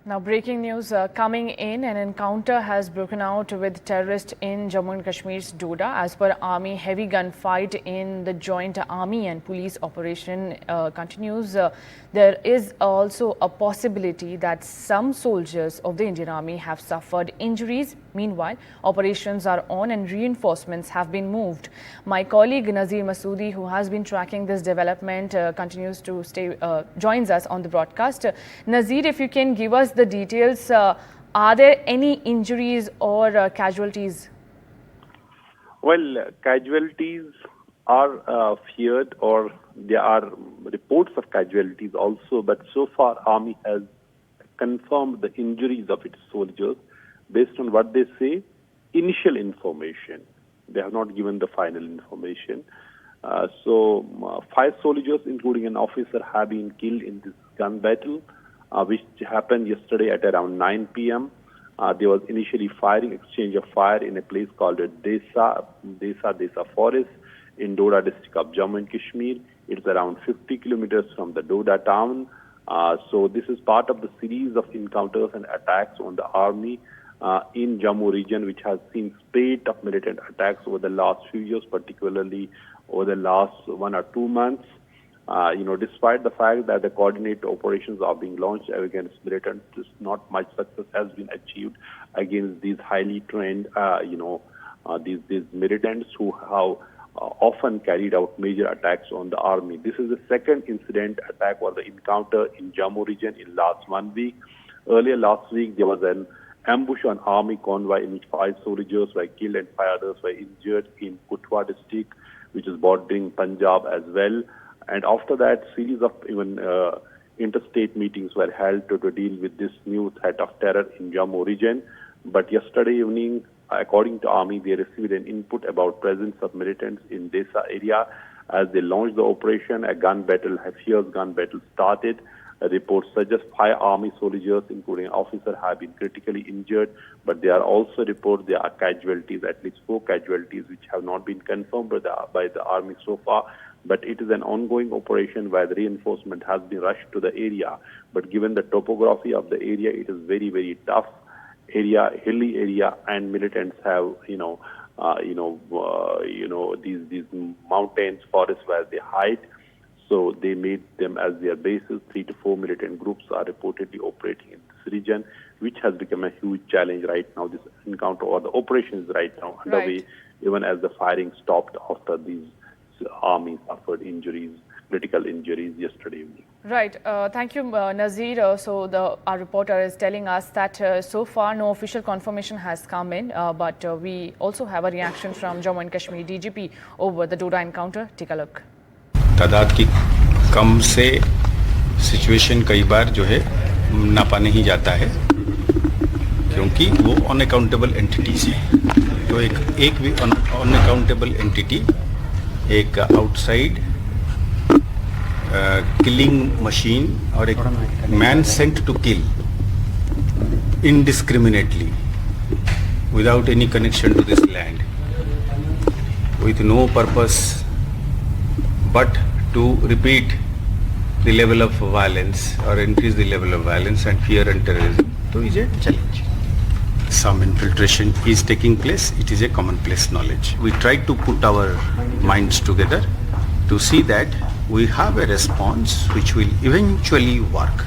Now, breaking news coming in, an encounter has broken out with terrorists in Jammu and Kashmir's Doda. As per army, heavy gunfight in the joint army and police operation continues. There is also a possibility that some soldiers of the Indian Army have suffered injuries. Meanwhile, operations are on and reinforcements have been moved. My colleague Nazir Masoodi, who has been tracking this development, continues to joins us on the broadcast. Nazir, if you can give us the details, are there any injuries or casualties? Well, casualties are feared, or there are reports of casualties also, but so far Army has confirmed the injuries of its soldiers based on what they say, initial information. They have not given the final information. So 5 soldiers, including an officer, have been killed in this gun battle, which happened yesterday at around 9 p.m. There was initially exchange of fire in a place called Desa Forest in Doda district of Jammu and Kashmir. It's around 50 kilometers from the Doda town. So this is part of the series of encounters and attacks on the army in Jammu region, which has seen spate of militant attacks over the last few years, particularly over the last 1 or 2 months. Despite the fact that the coordinated operations are being launched against militants, not much success has been achieved against these highly trained, these militants who have often carried out major attacks on the army. This is the second incident attack or the encounter in Jammu region in last 1 week. Earlier last week, there was an ambush on army convoy in which 5 soldiers were killed and 5 others were injured in Kutwa district, which is bordering Punjab as well. And after that, series of even interstate meetings were held to deal with this new threat of terror in Jammu region. But yesterday evening, according to Army, they received an input about presence of militants in Desa area. As they launched the operation, a fierce gun battle started. Reports suggest 5 army soldiers, including an officer, have been critically injured. But there are also reports there are casualties, at least 4 casualties, which have not been confirmed by the army so far. But it is an ongoing operation where the reinforcement has been rushed to the area. But given the topography of the area, it is very, very tough area, hilly area, and militants have, these mountains, forests where they hide. So they made them as their bases. 3 to 4 militant groups are reportedly operating in this region, which has become a huge challenge right now. This encounter or the operation is right now underway, even as the firing stopped after these army suffered critical injuries yesterday evening. Right. Thank you, Nazir. So our reporter is telling us that so far no official confirmation has come in, but we also have a reaction from Jammu and Kashmir DGP over the Doda encounter. Take a look. तादाद की कम से situation कई बार जो है नापा नहीं जाता है, क्योंकि वो अनअकाउंटेबल एंटिटीज हैं. तो एक भी अनअकाउंटेबल एंटिटी एक आउटसाइड किलिंग मशीन और एक man sent to kill indiscriminately without any connection to this land, with no purpose but to repeat the level of violence or increase the level of violence and fear and terrorism, so is a challenge. Some infiltration is taking place. It is a commonplace knowledge. We try to put our minds together to see that we have a response which will eventually work.